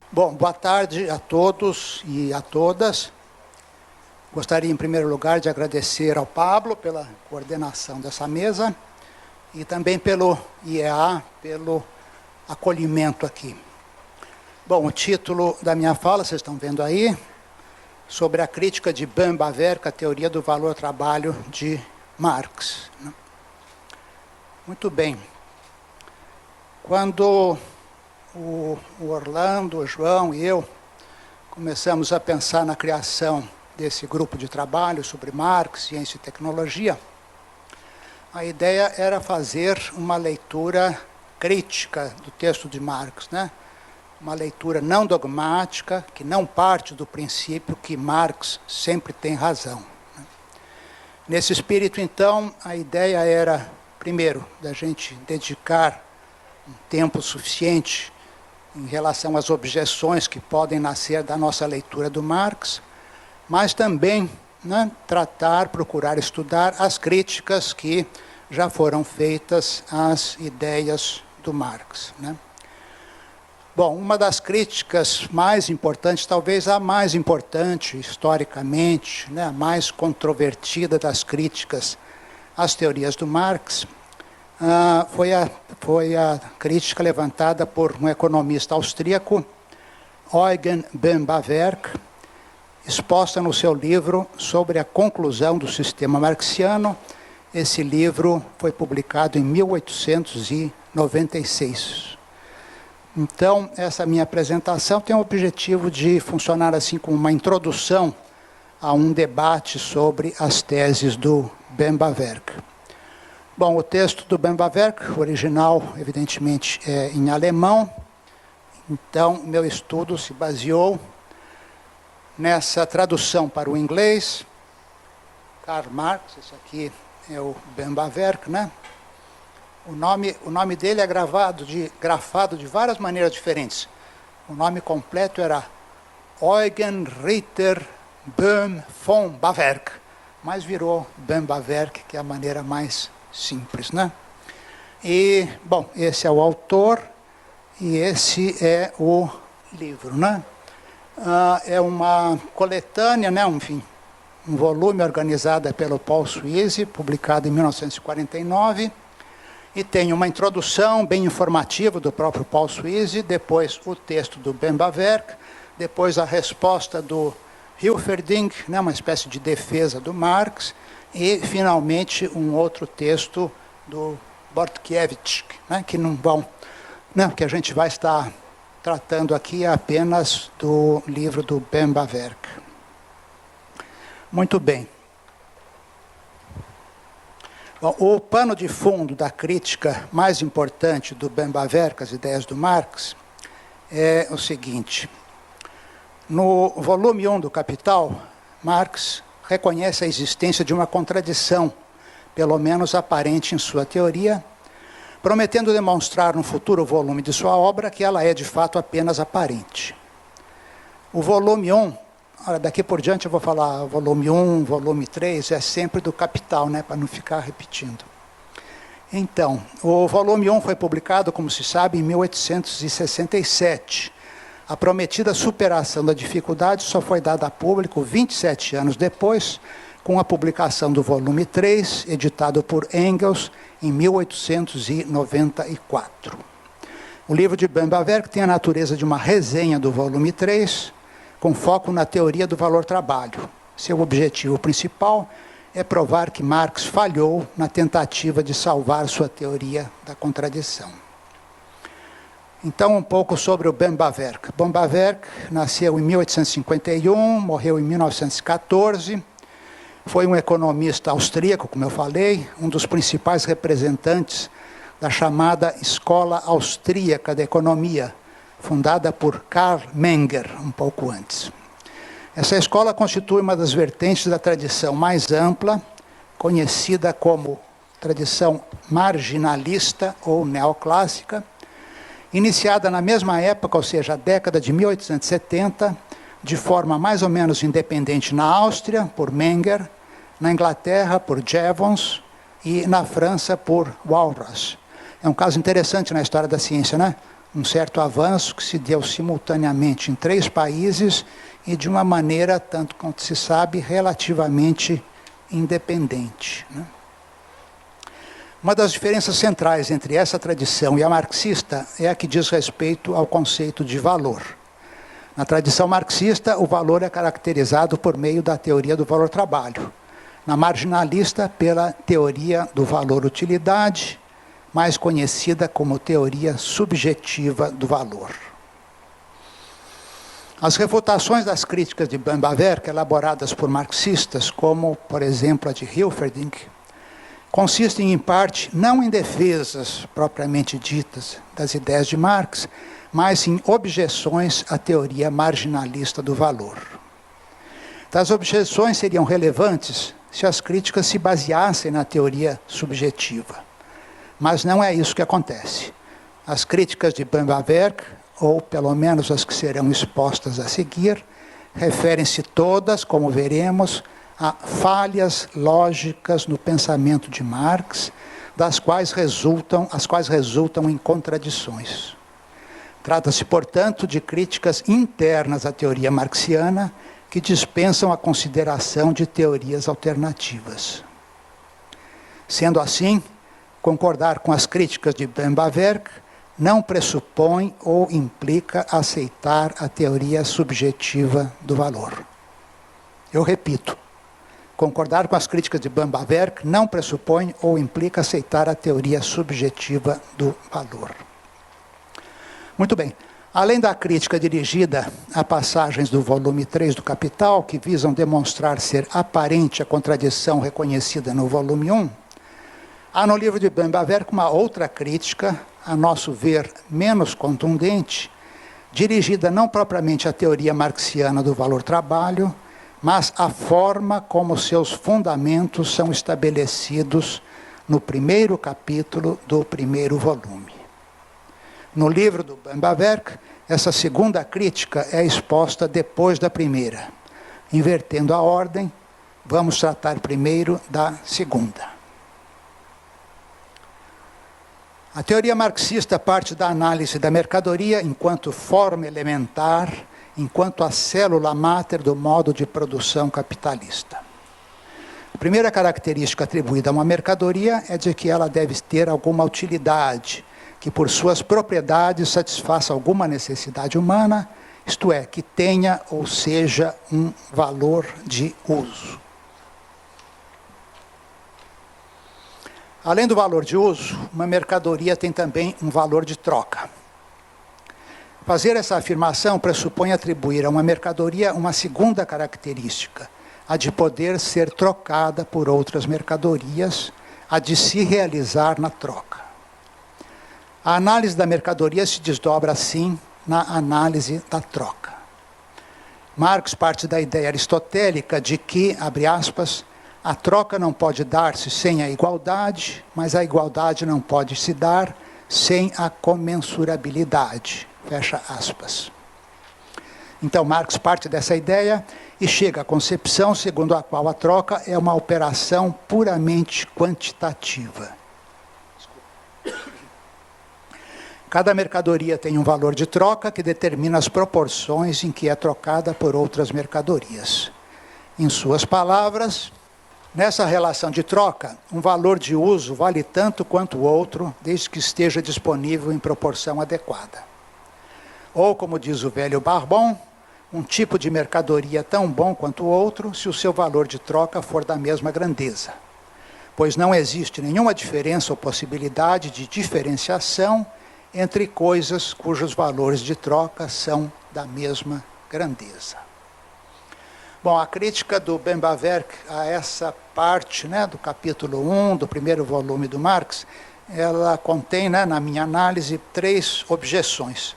Bom, boa tarde a todos e a todas. Gostaria, em primeiro lugar, de agradecer ao Pablo pela coordenação dessa mesa e também pelo IEA, pelo acolhimento aqui. Bom, o título da minha fala, vocês estão vendo aí, sobre a crítica de Bemba-Verk, a teoria do valor-trabalho de Marx. Muito bem. Quando o Orlando, o João e eu começamos a pensar na criação desse grupo de trabalho sobre Marx, ciência e tecnologia, a ideia era fazer uma leitura crítica do texto de Marx, né? Uma leitura não dogmática, que não parte do princípio que Marx sempre tem razão. Nesse espírito, então, a ideia era, primeiro, da gente dedicar um tempo suficiente em relação às objeções que podem nascer da nossa leitura do Marx, mas também, né, procurar estudar as críticas que já foram feitas às ideias do Marx, né? Bom, uma das críticas mais importantes, talvez a mais importante historicamente, né, a mais controvertida das críticas às teorias do Marx, foi a crítica levantada por um economista austríaco, Eugen Bemba-Verk, exposta no seu livro sobre a conclusão do sistema marxiano. Esse livro foi publicado em 1896. Então, essa minha apresentação tem o objetivo de funcionar assim como uma introdução a um debate sobre as teses do Bemba-Verk. Bom, o texto do Bemba-Verk, o original, evidentemente, é em alemão. Então, meu estudo se baseou nessa tradução para o inglês. Karl Marx, esse aqui é o Bemba-Verk, né? O nome dele é grafado de várias maneiras diferentes. O nome completo era Eugen Ritter Böhm von Bawerk, mas virou Bemba-Verk, que é a maneira mais simples, né? E, bom, esse é o autor e esse é o livro, né? É uma coletânea, né? Enfim, um volume organizado pelo Paul Suisse, publicado em 1949, e tem uma introdução bem informativa do próprio Paul Suisse, depois o texto do Bemba-Verk, depois a resposta do Hilferding, né? Uma espécie de defesa do Marx, e, finalmente, um outro texto do Bortkiewicz, né, que não vão, né, que a gente vai estar tratando aqui apenas do livro do Bemba-Verk. Muito bem. Bom, o pano de fundo da crítica mais importante do Bemba-Verk, as ideias do Marx, é o seguinte. No volume 1 do Capital, Marx reconhece a existência de uma contradição, pelo menos aparente em sua teoria, prometendo demonstrar no futuro volume de sua obra que ela é de fato apenas aparente. O volume 1, daqui por diante eu vou falar volume 1, volume 3, é sempre do Capital, né, para não ficar repetindo. Então, o volume 1 foi publicado, como se sabe, em 1867. A prometida superação da dificuldade só foi dada a público 27 anos depois, com a publicação do volume 3, editado por Engels, em 1894. O livro de Bemba-Verk tem a natureza de uma resenha do volume 3, com foco na teoria do valor-trabalho. Seu objetivo principal é provar que Marx falhou na tentativa de salvar sua teoria da contradição. Então, um pouco sobre o Bemba-Verk. Bemba-Verk nasceu em 1851, morreu em 1914. Foi um economista austríaco, como eu falei, um dos principais representantes da chamada Escola Austríaca da Economia, fundada por Karl Menger, um pouco antes. Essa escola constitui uma das vertentes da tradição mais ampla, conhecida como tradição marginalista ou neoclássica, iniciada na mesma época, ou seja, a década de 1870, de forma mais ou menos independente na Áustria, por Menger, na Inglaterra por Jevons e na França por Walras. É um caso interessante na história da ciência, né? Um certo avanço que se deu simultaneamente em 3 países e de uma maneira, tanto quanto se sabe, relativamente independente, né? Uma das diferenças centrais entre essa tradição e a marxista é a que diz respeito ao conceito de valor. Na tradição marxista, o valor é caracterizado por meio da teoria do valor-trabalho. Na marginalista, pela teoria do valor-utilidade, mais conhecida como teoria subjetiva do valor. As refutações das críticas de Bemba-Verk, elaboradas por marxistas, como, por exemplo, a de Hilferding, consistem, em parte, não em defesas propriamente ditas das ideias de Marx, mas em objeções à teoria marginalista do valor. Tais objeções seriam relevantes se as críticas se baseassem na teoria subjetiva. Mas não é isso que acontece. As críticas de Bemba-Verk, ou pelo menos as que serão expostas a seguir, referem-se todas, como veremos, a falhas lógicas no pensamento de Marx, as quais resultam em contradições. Trata-se, portanto, de críticas internas à teoria marxiana que dispensam a consideração de teorias alternativas. Sendo assim, concordar com as críticas de Bemba-Verk não pressupõe ou implica aceitar a teoria subjetiva do valor. Eu repito, concordar com as críticas de Bemba-Verk não pressupõe ou implica aceitar a teoria subjetiva do valor. Muito bem. Além da crítica dirigida a passagens do volume 3 do Capital, que visam demonstrar ser aparente a contradição reconhecida no volume 1, há no livro de Bemba-Verk uma outra crítica, a nosso ver menos contundente, dirigida não propriamente à teoria marxiana do valor-trabalho, mas à forma como seus fundamentos são estabelecidos no primeiro capítulo do primeiro volume. No livro do Bemba-Verk, essa segunda crítica é exposta depois da primeira. Invertendo a ordem, vamos tratar primeiro da segunda. A teoria marxista parte da análise da mercadoria enquanto forma elementar, enquanto a célula máter do modo de produção capitalista. A primeira característica atribuída a uma mercadoria é de que ela deve ter alguma utilidade, que por suas propriedades satisfaça alguma necessidade humana, isto é, que tenha ou seja um valor de uso. Além do valor de uso, uma mercadoria tem também um valor de troca. Fazer essa afirmação pressupõe atribuir a uma mercadoria uma segunda característica, a de poder ser trocada por outras mercadorias, a de se realizar na troca. A análise da mercadoria se desdobra, assim, na análise da troca. Marx parte da ideia aristotélica de que, abre aspas, a troca não pode dar-se sem a igualdade, mas a igualdade não pode se dar sem a comensurabilidade. Fecha aspas. Então, Marx parte dessa ideia e chega à concepção segundo a qual a troca é uma operação puramente quantitativa. Cada mercadoria tem um valor de troca que determina as proporções em que é trocada por outras mercadorias. Em suas palavras, nessa relação de troca, um valor de uso vale tanto quanto o outro, desde que esteja disponível em proporção adequada. Ou, como diz o velho Barbon, um tipo de mercadoria tão bom quanto o outro, se o seu valor de troca for da mesma grandeza. Pois não existe nenhuma diferença ou possibilidade de diferenciação entre coisas cujos valores de troca são da mesma grandeza. Bom, a crítica do Bemba-Verk a essa parte, do capítulo 1, do primeiro volume do Marx, ela contém, na minha análise, 3 objeções.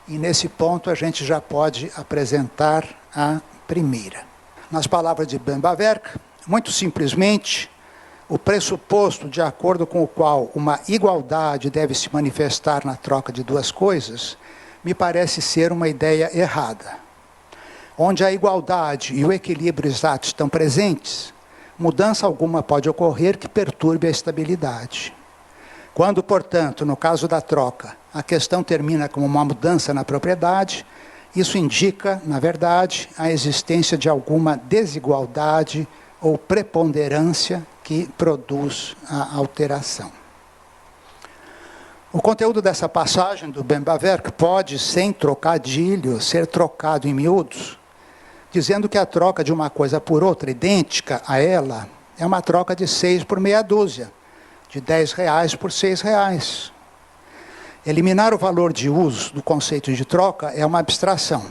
E nesse ponto a gente já pode apresentar a primeira. Nas palavras de Bemba-Verk, muito simplesmente, o pressuposto de acordo com o qual uma igualdade deve se manifestar na troca de duas coisas, me parece ser uma ideia errada. Onde a igualdade e o equilíbrio exato estão presentes, mudança alguma pode ocorrer que perturbe a estabilidade. Quando, portanto, no caso da troca, a questão termina com uma mudança na propriedade, isso indica, na verdade, a existência de alguma desigualdade ou preponderância que produz a alteração. O conteúdo dessa passagem do Bemba-Verk pode, sem trocadilho, ser trocado em miúdos, dizendo que a troca de uma coisa por outra idêntica a ela é uma troca de 6 por meia dúzia, de R$10 por R$6. Eliminar o valor de uso do conceito de troca é uma abstração.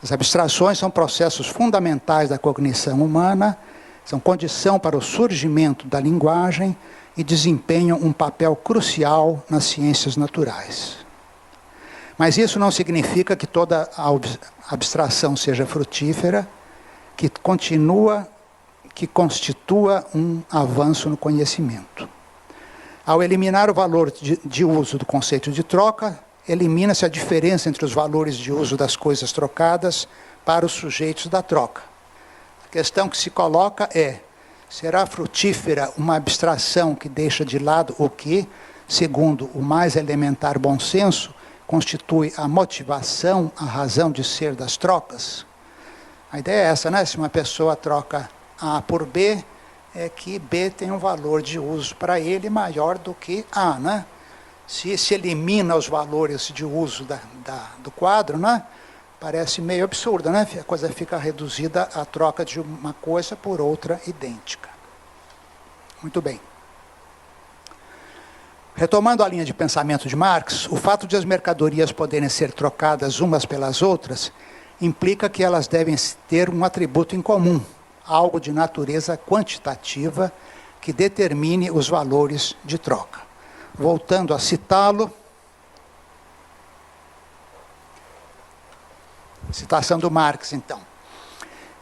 As abstrações são processos fundamentais da cognição humana, são condição para o surgimento da linguagem e desempenham um papel crucial nas ciências naturais. Mas isso não significa que toda a abstração seja frutífera, que constitua um avanço no conhecimento. Ao eliminar o valor de uso do conceito de troca, elimina-se a diferença entre os valores de uso das coisas trocadas para os sujeitos da troca. A questão que se coloca é: será frutífera uma abstração que deixa de lado o que, segundo o mais elementar bom senso, constitui a motivação, a razão de ser das trocas? A ideia é essa, né? Se uma pessoa troca A por B, é que B tem um valor de uso para ele maior do que A, né? Se elimina os valores de uso do quadro, né? Parece meio absurdo, né? A coisa fica reduzida à troca de uma coisa por outra idêntica. Muito bem. Retomando a linha de pensamento de Marx, o fato de as mercadorias poderem ser trocadas umas pelas outras implica que elas devem ter um atributo em comum, algo de natureza quantitativa que determine os valores de troca. Voltando a citá-lo, citação do Marx, então.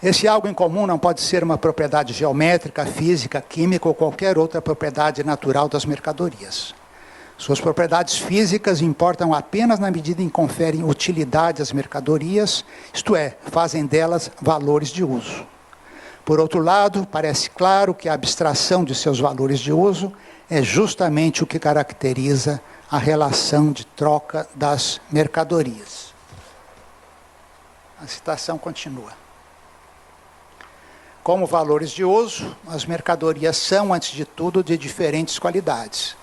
Esse algo em comum não pode ser uma propriedade geométrica, física, química ou qualquer outra propriedade natural das mercadorias. Suas propriedades físicas importam apenas na medida em que conferem utilidade às mercadorias, isto é, fazem delas valores de uso. Por outro lado, parece claro que a abstração de seus valores de uso é justamente o que caracteriza a relação de troca das mercadorias. A citação continua. Como valores de uso, as mercadorias são, antes de tudo, de diferentes qualidades.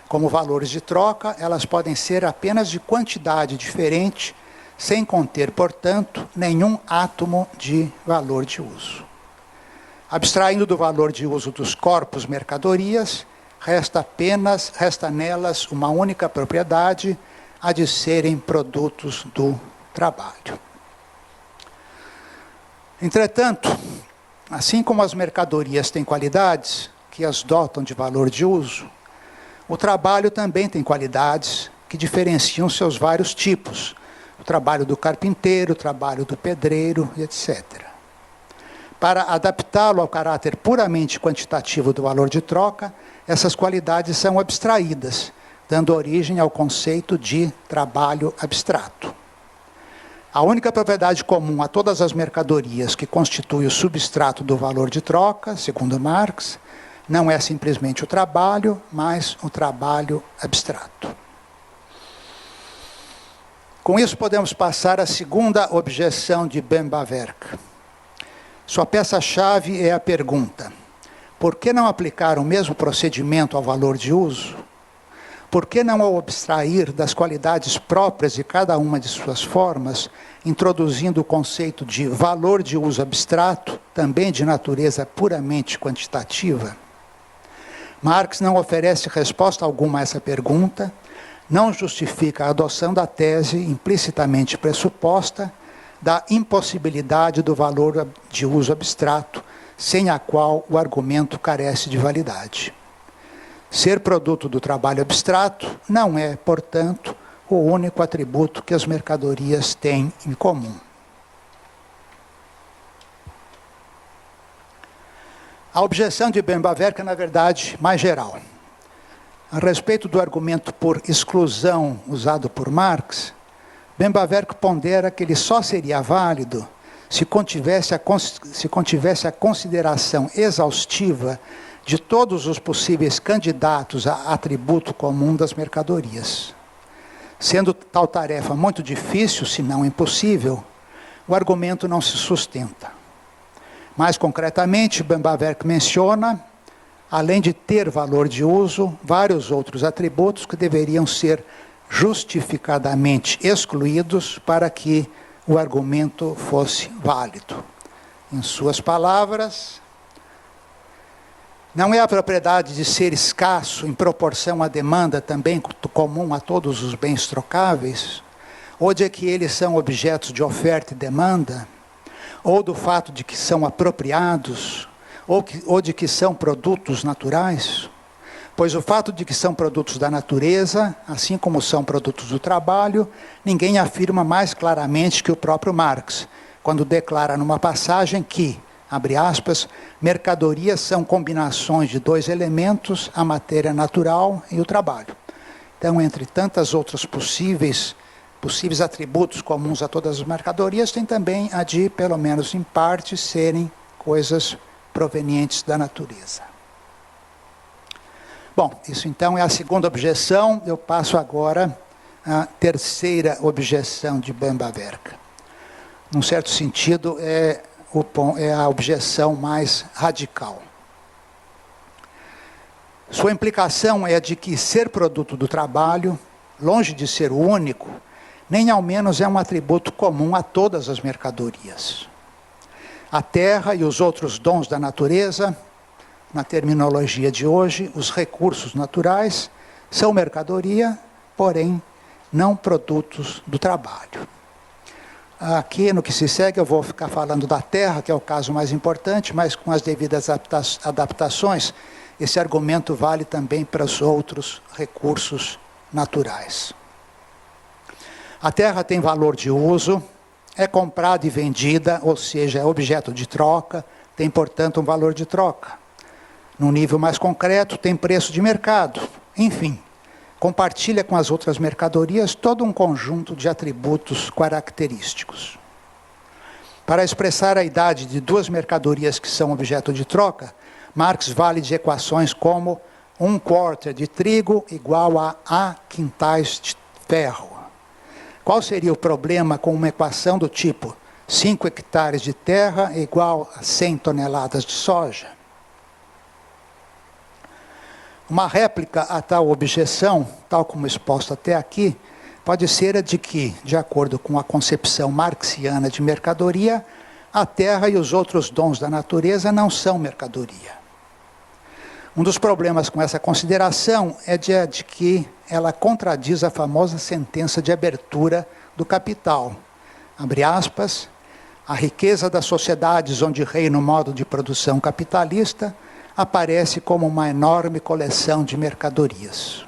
Como valores de troca, elas podem ser apenas de quantidade diferente, sem conter, portanto, nenhum átomo de valor de uso. Abstraindo do valor de uso dos corpos mercadorias, resta nelas uma única propriedade, a de serem produtos do trabalho. Entretanto, assim como as mercadorias têm qualidades que as dotam de valor de uso, o trabalho também tem qualidades que diferenciam seus vários tipos. O trabalho do carpinteiro, o trabalho do pedreiro, etc. Para adaptá-lo ao caráter puramente quantitativo do valor de troca, essas qualidades são abstraídas, dando origem ao conceito de trabalho abstrato. A única propriedade comum a todas as mercadorias que constitui o substrato do valor de troca, segundo Marx, não é simplesmente o trabalho, mas o trabalho abstrato. Com isso, podemos passar à segunda objeção de Bemba-Verk. Sua peça-chave é a pergunta: por que não aplicar o mesmo procedimento ao valor de uso? Por que não o abstrair das qualidades próprias de cada uma de suas formas, introduzindo o conceito de valor de uso abstrato, também de natureza puramente quantitativa? Marx não oferece resposta alguma a essa pergunta, não justifica a adoção da tese implicitamente pressuposta da impossibilidade do valor de uso abstrato, sem a qual o argumento carece de validade. Ser produto do trabalho abstrato não é, portanto, o único atributo que as mercadorias têm em comum. A objeção de Bemba-Verk é, na verdade, mais geral. A respeito do argumento por exclusão usado por Marx, Bemba-Verk pondera que ele só seria válido se contivesse a consideração exaustiva de todos os possíveis candidatos a atributo comum das mercadorias. Sendo tal tarefa muito difícil, se não impossível, o argumento não se sustenta. Mais concretamente, Bemba-Verk menciona, além de ter valor de uso, vários outros atributos que deveriam ser justificadamente excluídos para que o argumento fosse válido. Em suas palavras, não é a propriedade de ser escasso em proporção à demanda também comum a todos os bens trocáveis, ou de que eles são objetos de oferta e demanda, ou do fato de que são apropriados, ou de que são produtos naturais, pois o fato de que são produtos da natureza, assim como são produtos do trabalho, ninguém afirma mais claramente que o próprio Marx, quando declara numa passagem que, abre aspas, mercadorias são combinações de dois elementos, a matéria natural e o trabalho. Então, entre tantas outras possíveis atributos comuns a todas as mercadorias, tem também a de, pelo menos em parte, serem coisas provenientes da natureza. Bom, isso então é a segunda objeção. Eu passo agora à terceira objeção de Bemba-Verk. Num certo sentido, é a objeção mais radical. Sua implicação é a de que ser produto do trabalho, longe de ser o único, nem ao menos é um atributo comum a todas as mercadorias. A terra e os outros dons da natureza, na terminologia de hoje, os recursos naturais, são mercadoria, porém não produtos do trabalho. Aqui, no que se segue, eu vou ficar falando da terra, que é o caso mais importante, mas com as devidas adaptações, esse argumento vale também para os outros recursos naturais. A terra tem valor de uso, é comprada e vendida, ou seja, é objeto de troca, tem, portanto, um valor de troca. No nível mais concreto, tem preço de mercado. Enfim, compartilha com as outras mercadorias todo um conjunto de atributos característicos. Para expressar a idade de duas mercadorias que são objeto de troca, Marx vale de equações como 1/4 de trigo igual a quintais de ferro. Qual seria o problema com uma equação do tipo 5 hectares de terra igual a 100 toneladas de soja? Uma réplica a tal objeção, tal como exposta até aqui, pode ser a de que, de acordo com a concepção marxiana de mercadoria, a terra e os outros dons da natureza não são mercadoria. Um dos problemas com essa consideração é de que ela contradiz a famosa sentença de abertura do Capital. Abre aspas, a riqueza das sociedades onde reina o modo de produção capitalista aparece como uma enorme coleção de mercadorias.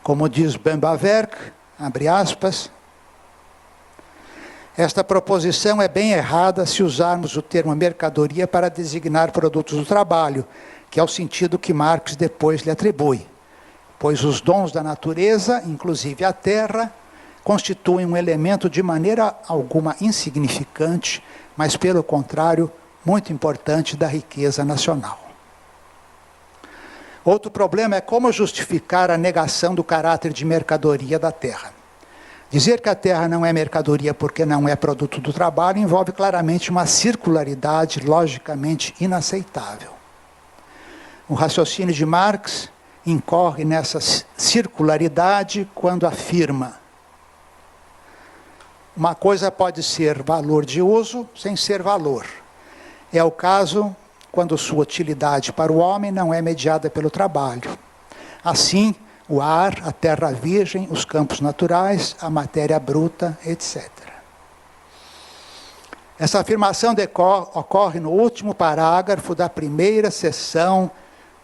Como diz Bemba-Verk, abre aspas, esta proposição é bem errada se usarmos o termo mercadoria para designar produtos do trabalho, que é o sentido que Marx depois lhe atribui, pois os dons da natureza, inclusive a terra, constituem um elemento de maneira alguma insignificante, mas pelo contrário, muito importante da riqueza nacional. Outro problema é como justificar a negação do caráter de mercadoria da terra. Dizer que a terra não é mercadoria porque não é produto do trabalho envolve claramente uma circularidade logicamente inaceitável. O raciocínio de Marx incorre nessa circularidade quando afirma: uma coisa pode ser valor de uso sem ser valor. É o caso quando sua utilidade para o homem não é mediada pelo trabalho. Assim, o ar, a terra virgem, os campos naturais, a matéria bruta, etc. Essa afirmação ocorre no último parágrafo da primeira seção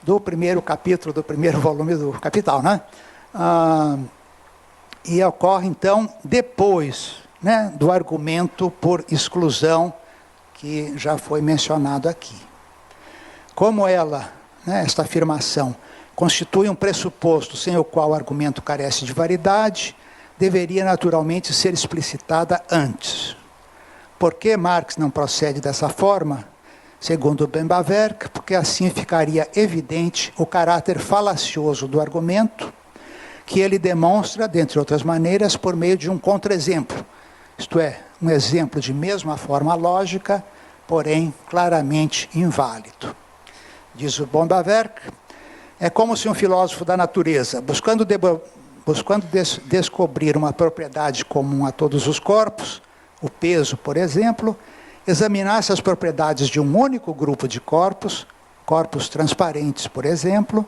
do primeiro capítulo, do primeiro volume do Capital, né? E ocorre, então, depois, né, do argumento por exclusão que já foi mencionado aqui. Como ela, né, esta afirmação, constitui um pressuposto sem o qual o argumento carece de validade, deveria naturalmente ser explicitada antes. Por que Marx não procede dessa forma? Segundo Bemba-Verk, porque assim ficaria evidente o caráter falacioso do argumento, que ele demonstra, dentre outras maneiras, por meio de um contra-exemplo, isto é, um exemplo de mesma forma lógica, porém claramente inválido. Diz o Bemba-Verk, é como se um filósofo da natureza, buscando descobrir uma propriedade comum a todos os corpos, o peso, por exemplo, examinasse as propriedades de um único grupo de corpos, corpos transparentes, por exemplo,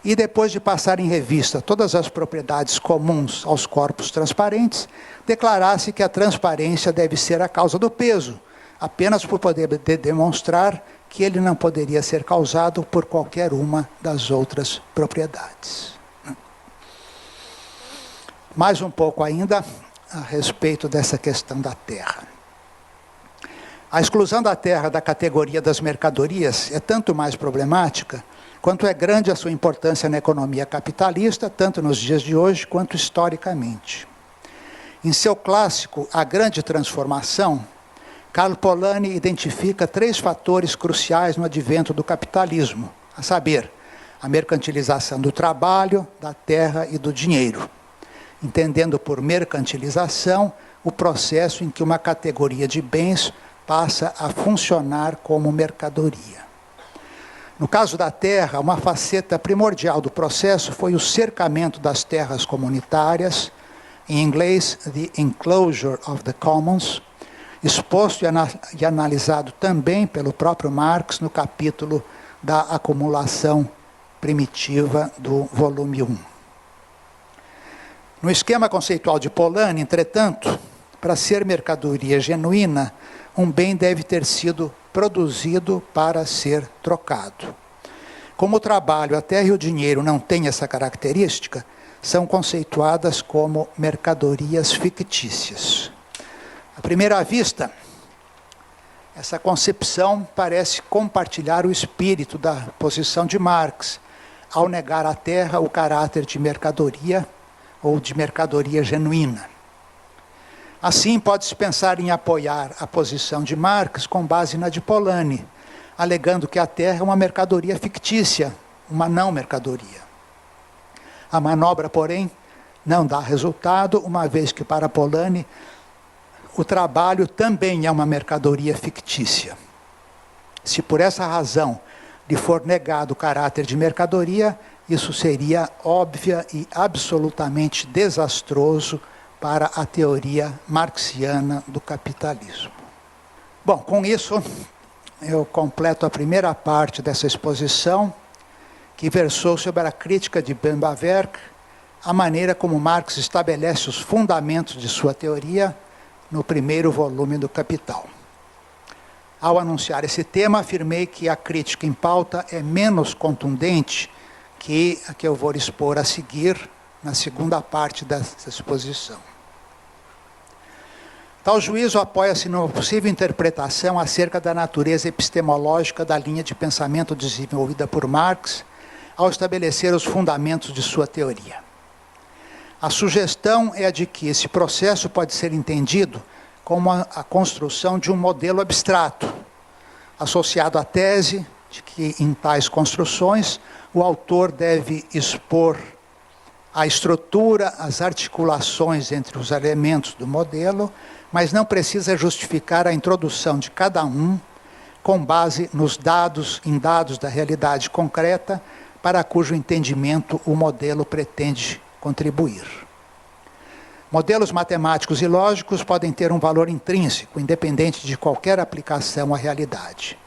e depois de passar em revista todas as propriedades comuns aos corpos transparentes, declarasse que a transparência deve ser a causa do peso, apenas por poder demonstrar que ele não poderia ser causado por qualquer uma das outras propriedades. Mais um pouco ainda a respeito dessa questão da terra. A exclusão da terra da categoria das mercadorias é tanto mais problemática quanto é grande a sua importância na economia capitalista, tanto nos dias de hoje quanto historicamente. Em seu clássico A Grande Transformação, Karl Polanyi identifica 3 fatores cruciais no advento do capitalismo, a saber, a mercantilização do trabalho, da terra e do dinheiro, entendendo por mercantilização o processo em que uma categoria de bens passa a funcionar como mercadoria. No caso da terra, uma faceta primordial do processo foi o cercamento das terras comunitárias, em inglês, the enclosure of the commons, exposto e analisado também pelo próprio Marx no capítulo da acumulação primitiva do volume 1. No esquema conceitual de Polanyi, entretanto, para ser mercadoria genuína, um bem deve ter sido produzido para ser trocado. Como o trabalho, a terra e o dinheiro não têm essa característica, são conceituadas como mercadorias fictícias. À primeira vista, essa concepção parece compartilhar o espírito da posição de Marx, ao negar à terra o caráter de mercadoria ou de mercadoria genuína. Assim, pode-se pensar em apoiar a posição de Marx com base na de Polanyi, alegando que a terra é uma mercadoria fictícia, uma não mercadoria. A manobra, porém, não dá resultado, uma vez que para Polanyi o trabalho também é uma mercadoria fictícia. Se por essa razão lhe for negado o caráter de mercadoria, isso seria óbvia e absolutamente desastroso para a teoria marxiana do capitalismo. Bom, com isso, eu completo a primeira parte dessa exposição, que versou sobre a crítica de Bemba-Verk, a maneira como Marx estabelece os fundamentos de sua teoria no primeiro volume do Capital. Ao anunciar esse tema, afirmei que a crítica em pauta é menos contundente que a que eu vou expor a seguir, na segunda parte dessa exposição. Tal juízo apoia-se numa possível interpretação acerca da natureza epistemológica da linha de pensamento desenvolvida por Marx, ao estabelecer os fundamentos de sua teoria. A sugestão é a de que esse processo pode ser entendido como a construção de um modelo abstrato, associado à tese de que, em tais construções, o autor deve expor a estrutura, as articulações entre os elementos do modelo, mas não precisa justificar a introdução de cada um com base em dados da realidade concreta, para cujo entendimento o modelo pretende contribuir. Modelos matemáticos e lógicos podem ter um valor intrínseco, independente de qualquer aplicação à realidade.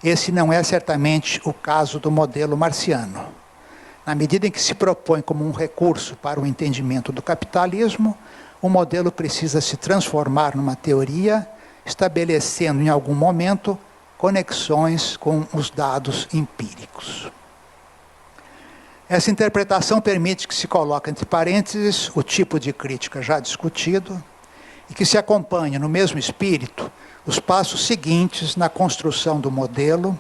Esse não é certamente o caso do modelo marxiano. Na medida em que se propõe como um recurso para o entendimento do capitalismo, o modelo precisa se transformar numa teoria, estabelecendo em algum momento conexões com os dados empíricos. Essa interpretação permite que se coloque entre parênteses o tipo de crítica já discutido e que se acompanhe no mesmo espírito os passos seguintes na construção do modelo,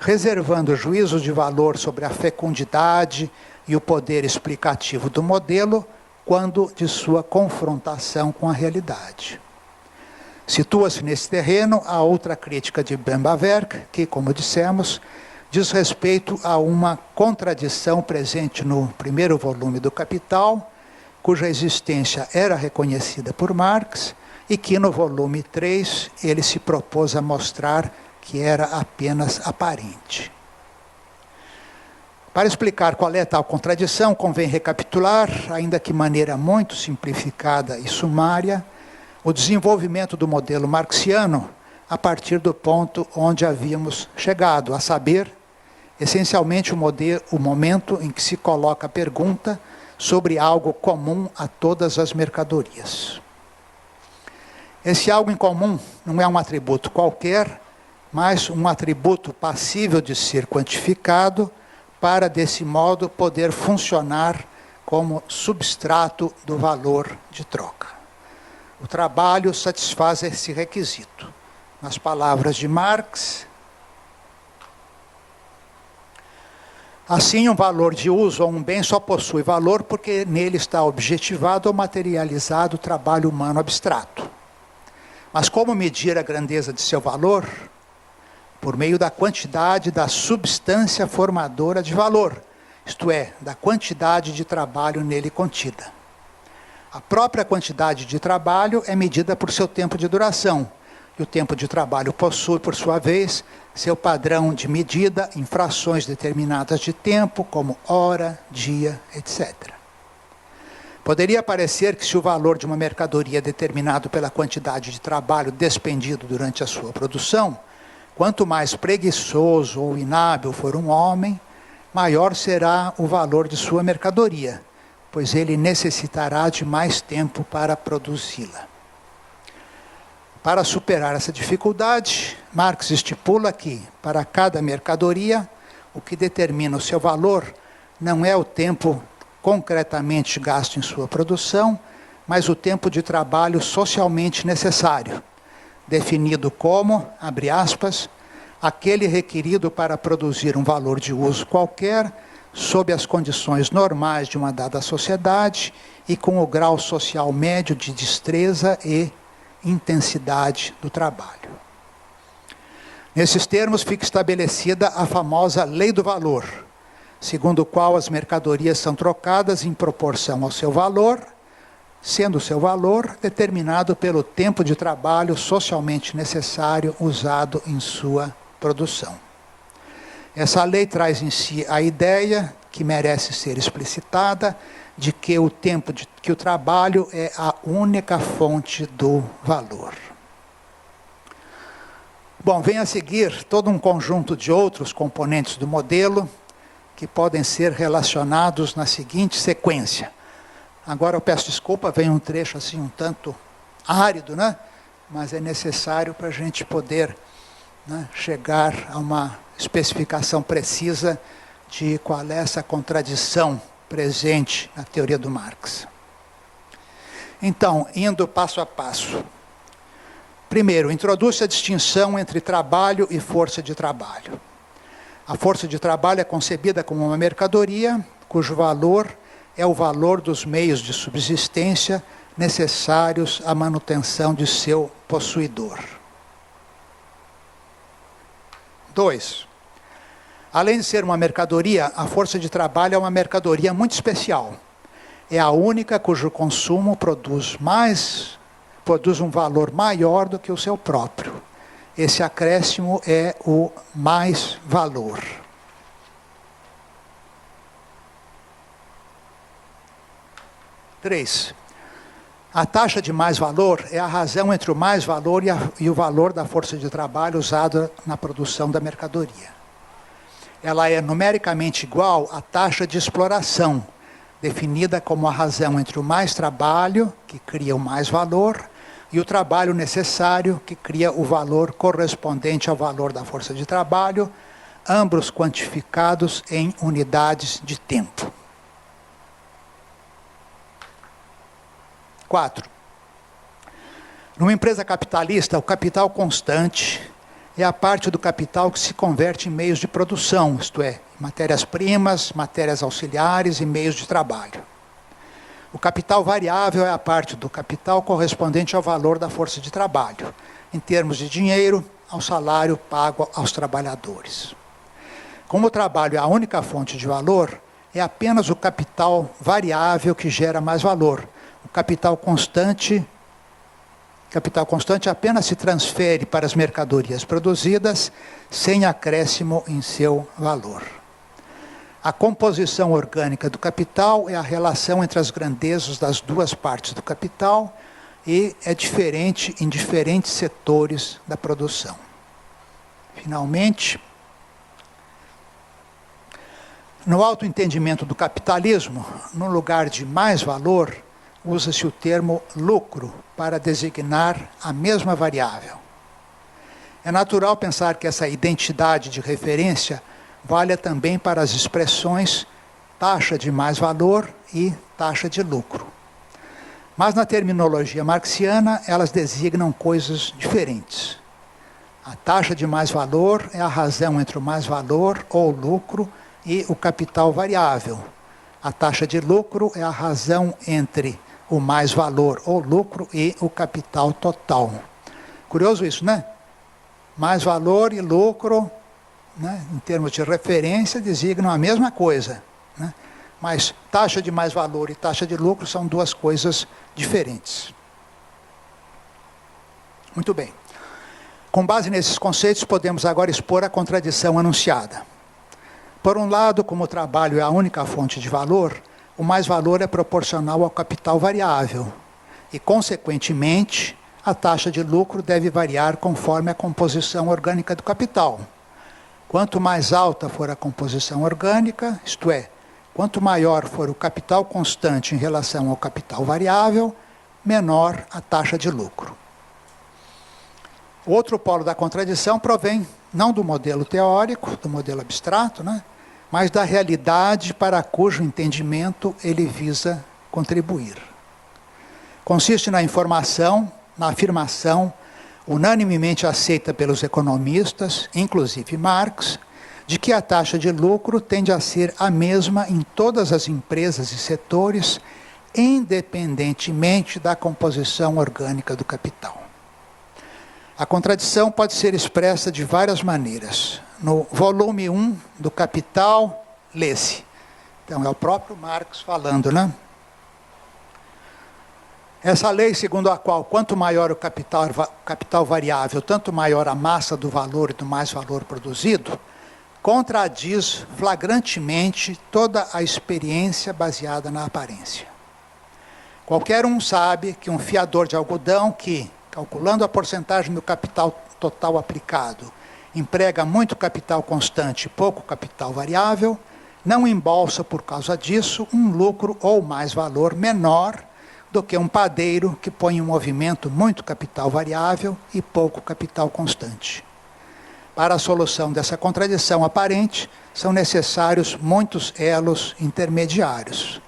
reservando juízos de valor sobre a fecundidade e o poder explicativo do modelo quando de sua confrontação com a realidade. Situa-se nesse terreno a outra crítica de Bemba-Werk, que, como dissemos, diz respeito a uma contradição presente no primeiro volume do Capital, cuja existência era reconhecida por Marx, e que no volume 3 ele se propôs a mostrar que era apenas aparente. Para explicar qual é tal contradição, convém recapitular, ainda que de maneira muito simplificada e sumária, o desenvolvimento do modelo marxiano a partir do ponto onde havíamos chegado, a saber, essencialmente o momento em que se coloca a pergunta sobre algo comum a todas as mercadorias. Esse algo em comum não é um atributo qualquer, mas um atributo passível de ser quantificado para, desse modo, poder funcionar como substrato do valor de troca. O trabalho satisfaz esse requisito. Nas palavras de Marx, assim, um valor de uso ou um bem só possui valor porque nele está objetivado ou materializado o trabalho humano abstrato. Mas como medir a grandeza de seu valor? Por meio da quantidade da substância formadora de valor, isto é, da quantidade de trabalho nele contida. A própria quantidade de trabalho é medida por seu tempo de duração, e o tempo de trabalho possui, por sua vez, seu padrão de medida em frações determinadas de tempo, como hora, dia, etc. Poderia parecer que se o valor de uma mercadoria é determinado pela quantidade de trabalho despendido durante a sua produção, quanto mais preguiçoso ou inábil for um homem, maior será o valor de sua mercadoria, pois ele necessitará de mais tempo para produzi-la. Para superar essa dificuldade, Marx estipula que, para cada mercadoria, o que determina o seu valor não é o tempo concretamente gasto em sua produção, mas o tempo de trabalho socialmente necessário, definido como, abre aspas, aquele requerido para produzir um valor de uso qualquer, sob as condições normais de uma dada sociedade e com o grau social médio de destreza e intensidade do trabalho. Nesses termos fica estabelecida a famosa lei do valor, segundo o qual as mercadorias são trocadas em proporção ao seu valor, sendo o seu valor determinado pelo tempo de trabalho socialmente necessário usado em sua produção. Essa lei traz em si a ideia, que merece ser explicitada, de que que o trabalho é a única fonte do valor. Bom, vem a seguir todo um conjunto de outros componentes do modelo que podem ser relacionados na seguinte sequência. Agora eu peço desculpa, vem um trecho assim um tanto árido, né? Mas é necessário para a gente poder, né, chegar a uma especificação precisa de qual é essa contradição presente na teoria do Marx. Então, indo passo a passo. Primeiro, introduz-se a distinção entre trabalho e força de trabalho. A força de trabalho é concebida como uma mercadoria, cujo valor é o valor dos meios de subsistência necessários à manutenção de seu possuidor. 2. Além de ser uma mercadoria, a força de trabalho é uma mercadoria muito especial. É a única cujo consumo produz um valor maior do que o seu próprio. Esse acréscimo é o mais valor. 3. A taxa de mais valor é a razão entre o mais valor e o valor da força de trabalho usada na produção da mercadoria. Ela é numericamente igual à taxa de exploração, definida como a razão entre o mais trabalho, que cria o mais valor, e o trabalho necessário, que cria o valor correspondente ao valor da força de trabalho, ambos quantificados em unidades de tempo. 4. Numa empresa capitalista, o capital constante é a parte do capital que se converte em meios de produção, isto é, matérias-primas, matérias auxiliares e meios de trabalho. O capital variável é a parte do capital correspondente ao valor da força de trabalho, em termos de dinheiro, ao salário pago aos trabalhadores. Como o trabalho é a única fonte de valor, é apenas o capital variável que gera mais valor. O capital constante apenas se transfere para as mercadorias produzidas sem acréscimo em seu valor. A composição orgânica do capital é a relação entre as grandezas das duas partes do capital e é diferente em diferentes setores da produção. Finalmente, no autoentendimento do capitalismo, no lugar de mais valor, usa-se o termo lucro para designar a mesma variável. É natural pensar que essa identidade de referência valha também para as expressões taxa de mais valor e taxa de lucro. Mas na terminologia marxiana, elas designam coisas diferentes. A taxa de mais valor é a razão entre o mais valor ou lucro e o capital variável. A taxa de lucro é a razão entre o mais valor ou lucro e o capital total. Curioso isso, né? Mais valor e lucro, né, em termos de referência, designam a mesma coisa, né? Mas taxa de mais valor e taxa de lucro são duas coisas diferentes. Muito bem. Com base nesses conceitos, podemos agora expor a contradição anunciada. Por um lado, como o trabalho é a única fonte de valor, o mais valor é proporcional ao capital variável e, consequentemente, a taxa de lucro deve variar conforme a composição orgânica do capital. Quanto mais alta for a composição orgânica, isto é, quanto maior for o capital constante em relação ao capital variável, menor a taxa de lucro. O outro polo da contradição provém não do modelo teórico, do modelo abstrato, né, mas da realidade para cujo entendimento ele visa contribuir. Consiste na afirmação, unanimemente aceita pelos economistas, inclusive Marx, de que a taxa de lucro tende a ser a mesma em todas as empresas e setores, independentemente da composição orgânica do capital. A contradição pode ser expressa de várias maneiras. No volume 1 do Capital, lê-se. Então, é o próprio Marx falando, né? Essa lei, segundo a qual quanto maior o capital variável, tanto maior a massa do valor e do mais valor produzido, contradiz flagrantemente toda a experiência baseada na aparência. Qualquer um sabe que um fiador de algodão que, calculando a porcentagem do capital total aplicado, emprega muito capital constante e pouco capital variável, não embolsa por causa disso um lucro ou mais valor menor do que um padeiro que põe em movimento muito capital variável e pouco capital constante. Para a solução dessa contradição aparente, são necessários muitos elos intermediários.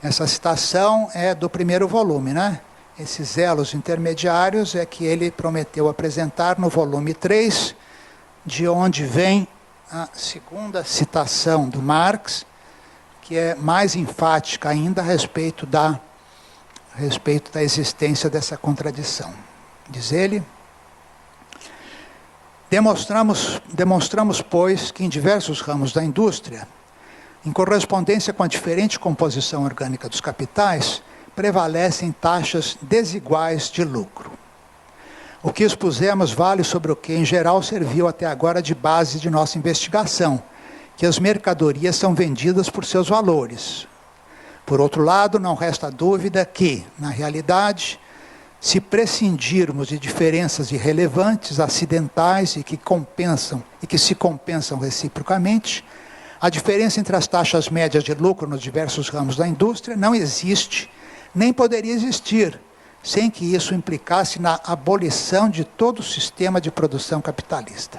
Essa citação é do primeiro volume, né? Esses elos intermediários é que ele prometeu apresentar no volume 3, de onde vem a segunda citação do Marx, que é mais enfática ainda a respeito da existência dessa contradição. Diz ele: demonstramos, pois, que em diversos ramos da indústria, em correspondência com a diferente composição orgânica dos capitais, prevalecem taxas desiguais de lucro. O que expusemos vale sobre o que, em geral, serviu até agora de base de nossa investigação, que as mercadorias são vendidas por seus valores. Por outro lado, não resta dúvida que, na realidade, se prescindirmos de diferenças irrelevantes, acidentais e que se compensam reciprocamente, a diferença entre as taxas médias de lucro nos diversos ramos da indústria não existe, nem poderia existir, sem que isso implicasse na abolição de todo o sistema de produção capitalista.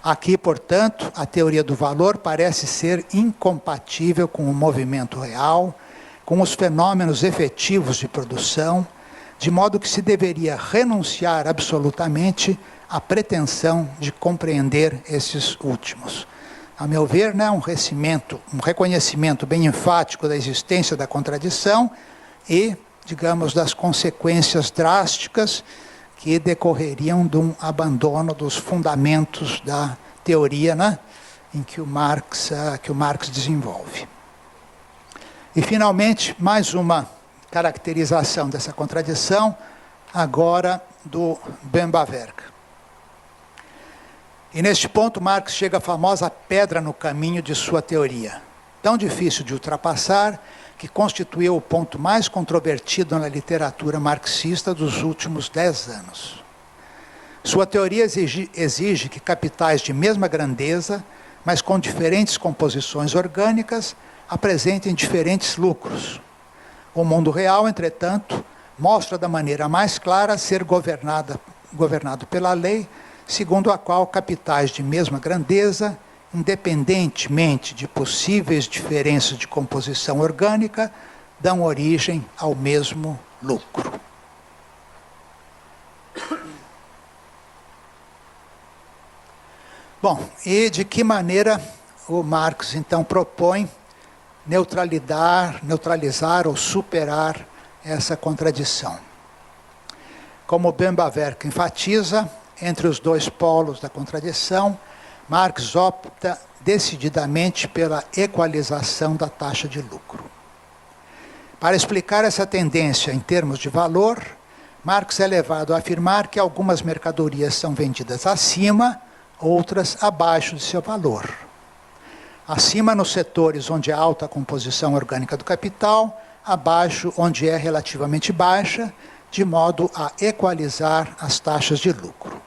Aqui, portanto, a teoria do valor parece ser incompatível com o movimento real, com os fenômenos efetivos de produção, de modo que se deveria renunciar absolutamente à pretensão de compreender esses últimos. a meu ver, né, um reconhecimento bem enfático da existência da contradição e, digamos, das consequências drásticas que decorreriam de um abandono dos fundamentos da teoria, né, em que o Marx desenvolve. E, finalmente, mais uma caracterização dessa contradição, agora do Bemba-Verk. E neste ponto, Marx chega à famosa pedra no caminho de sua teoria, tão difícil de ultrapassar, que constituiu o ponto mais controvertido na literatura marxista dos últimos 10 anos. Sua teoria exige que capitais de mesma grandeza, mas com diferentes composições orgânicas, apresentem diferentes lucros. O mundo real, entretanto, mostra da maneira mais clara ser governado pela lei, segundo a qual capitais de mesma grandeza, independentemente de possíveis diferenças de composição orgânica, dão origem ao mesmo lucro. Bom, e de que maneira o Marx, então, propõe neutralizar ou superar essa contradição? Como Bemba-Verk enfatiza, entre os dois polos da contradição, Marx opta decididamente pela equalização da taxa de lucro. Para explicar essa tendência em termos de valor, Marx é levado a afirmar que algumas mercadorias são vendidas acima, outras abaixo de seu valor. Acima nos setores onde há alta composição orgânica do capital, abaixo onde é relativamente baixa, de modo a equalizar as taxas de lucro.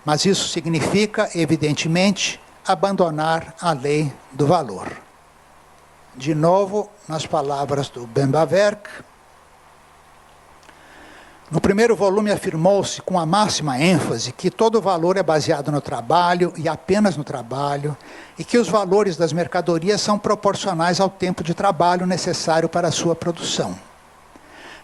Mas isso significa, evidentemente, abandonar a lei do valor. De novo, nas palavras do Bemba-Verk, no primeiro volume afirmou-se com a máxima ênfase que todo valor é baseado no trabalho e apenas no trabalho, e que os valores das mercadorias são proporcionais ao tempo de trabalho necessário para a sua produção.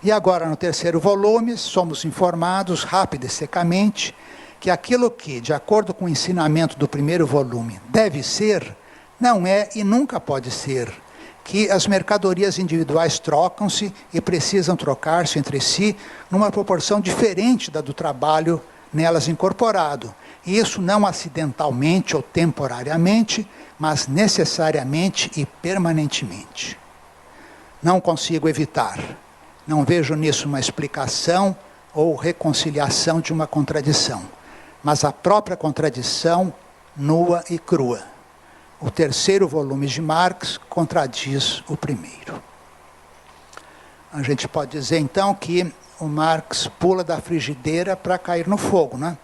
E agora, no terceiro volume, somos informados, rápido e secamente, que aquilo que, de acordo com o ensinamento do primeiro volume, deve ser, não é e nunca pode ser, que as mercadorias individuais trocam-se e precisam trocar-se entre si numa proporção diferente da do trabalho nelas incorporado, e isso não acidentalmente ou temporariamente, mas necessariamente e permanentemente. Não consigo evitar, não vejo nisso uma explicação ou reconciliação de uma contradição, mas a própria contradição nua e crua. O terceiro volume de Marx contradiz o primeiro. A gente pode dizer, então, que o Marx pula da frigideira para cair no fogo, né?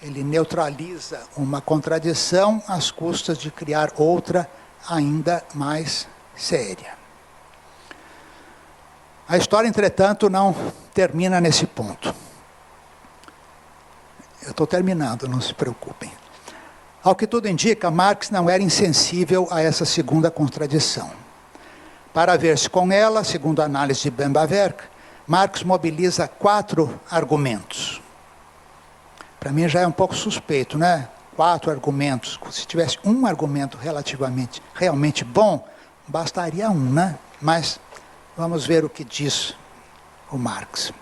Ele neutraliza uma contradição às custas de criar outra ainda mais séria. A história, entretanto, não termina nesse ponto. Eu estou terminando, não se preocupem. Ao que tudo indica, Marx não era insensível a essa segunda contradição. Para ver-se com ela, segundo a análise de Bemba-Verk, Marx mobiliza 4 argumentos. Para mim já é um pouco suspeito, né? 4 argumentos. Se tivesse um argumento realmente bom, bastaria um, né? Mas vamos ver o que diz o Marx.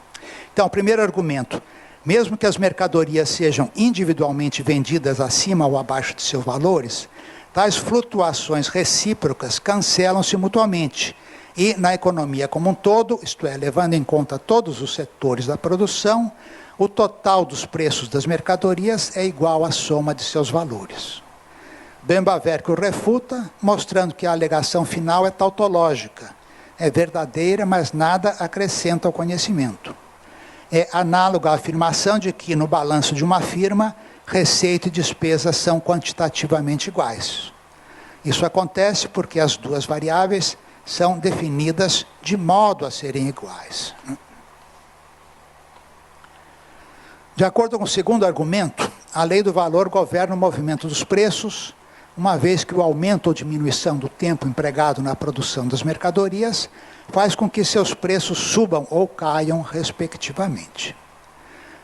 Então, o primeiro argumento: mesmo que as mercadorias sejam individualmente vendidas acima ou abaixo de seus valores, tais flutuações recíprocas cancelam-se mutuamente. E na economia como um todo, isto é, levando em conta todos os setores da produção, o total dos preços das mercadorias é igual à soma de seus valores. Bemba-Verk o refuta, mostrando que a alegação final é tautológica. É verdadeira, mas nada acrescenta ao conhecimento. É análoga à afirmação de que, no balanço de uma firma, receita e despesa são quantitativamente iguais. Isso acontece porque as duas variáveis são definidas de modo a serem iguais. De acordo com o segundo argumento, a lei do valor governa o movimento dos preços, uma vez que o aumento ou diminuição do tempo empregado na produção das mercadorias faz com que seus preços subam ou caiam respectivamente.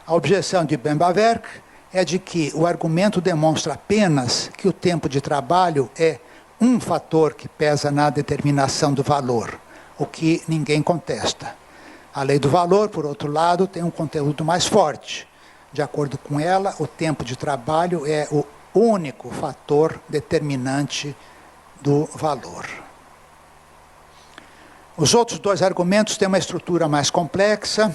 A objeção de Bemba-Verk é de que o argumento demonstra apenas que o tempo de trabalho é um fator que pesa na determinação do valor, o que ninguém contesta. A lei do valor, por outro lado, tem um conteúdo mais forte. De acordo com ela, o tempo de trabalho é o único fator determinante do valor. Os outros dois argumentos têm uma estrutura mais complexa,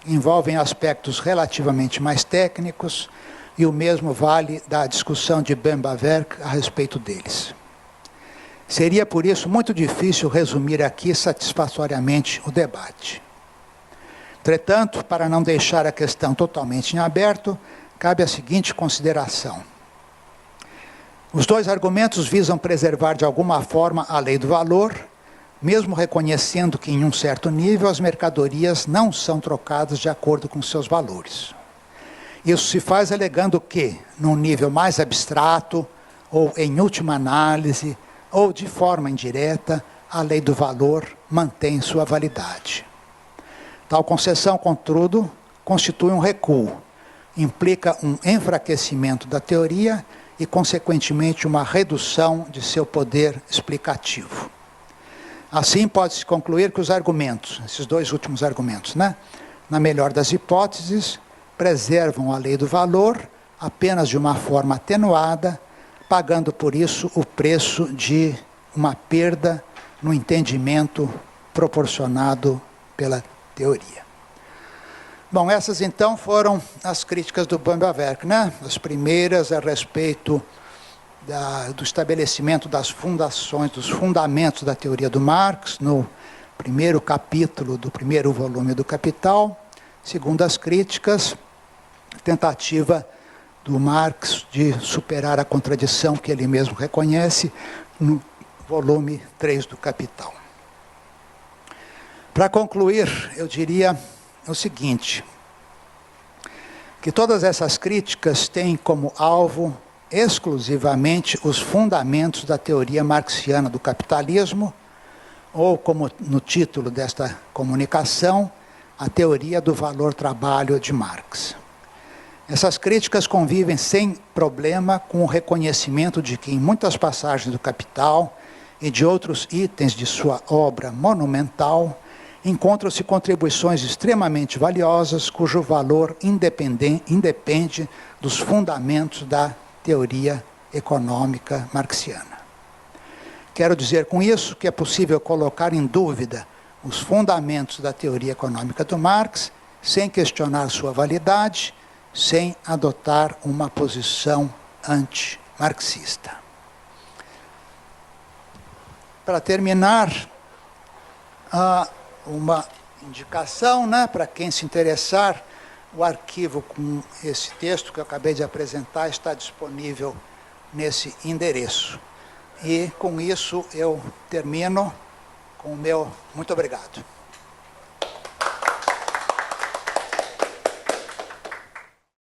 envolvem aspectos relativamente mais técnicos, e o mesmo vale da discussão de Bemba-Verk a respeito deles. Seria, por isso, muito difícil resumir aqui satisfatoriamente o debate. Entretanto, para não deixar a questão totalmente em aberto, cabe a seguinte consideração. Os dois argumentos visam preservar de alguma forma a lei do valor, mesmo reconhecendo que, em um certo nível, as mercadorias não são trocadas de acordo com seus valores. Isso se faz alegando que, num nível mais abstrato, ou em última análise, ou de forma indireta, a lei do valor mantém sua validade. Tal concessão, contudo, constitui um recuo, implica um enfraquecimento da teoria e, consequentemente, uma redução de seu poder explicativo. Assim, pode-se concluir que os argumentos, esses dois últimos argumentos, na melhor das hipóteses, preservam a lei do valor apenas de uma forma atenuada, pagando por isso o preço de uma perda no entendimento proporcionado pela teoria. Bom, essas então foram as críticas do Bemba-Verk, As primeiras a respeito do estabelecimento das fundações, dos fundamentos da teoria do Marx, no primeiro capítulo do primeiro volume do Capital. Segundo as críticas, tentativa do Marx de superar a contradição que ele mesmo reconhece no volume 3 do Capital. Para concluir, eu diria o seguinte, que todas essas críticas têm como alvo exclusivamente os fundamentos da teoria marxiana do capitalismo, ou, como no título desta comunicação, a teoria do valor-trabalho de Marx. Essas críticas convivem sem problema com o reconhecimento de que, em muitas passagens do Capital e de outros itens de sua obra monumental, encontram-se contribuições extremamente valiosas, cujo valor independe dos fundamentos da teoria econômica marxiana. Quero dizer com isso que é possível colocar em dúvida os fundamentos da teoria econômica do Marx, sem questionar sua validade, sem adotar uma posição anti-marxista. Para terminar, uma indicação, para quem se interessar, o arquivo com esse texto que eu acabei de apresentar está disponível nesse endereço. E com isso eu termino com o meu muito obrigado.